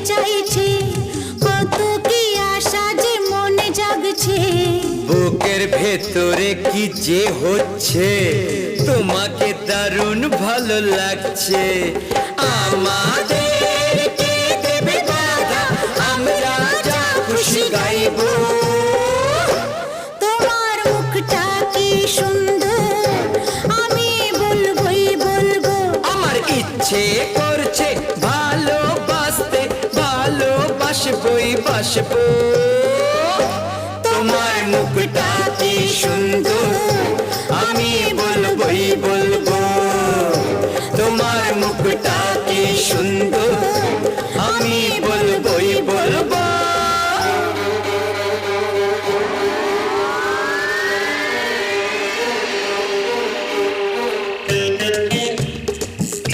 চাইছে, কত কি আশা যে মনে জাগছে। বুকের ভেতরে কি যে হচ্ছে, তোমাকে দারুণ ভালো লাগছে। আমাদের কে দেবে বাধা, আমরা যা খুশি গাইবো। তোমার মুখটা কি সুন্দর, আমি বলবোই বলবো। আমার ইচ্ছে করছে ভালোবাসতে, ভালোবাসবই বাসবো। তোমার মুখটা কি সুন্দর, আমি বলবোই বলবো। তোমার মুখটা কি সুন্দর,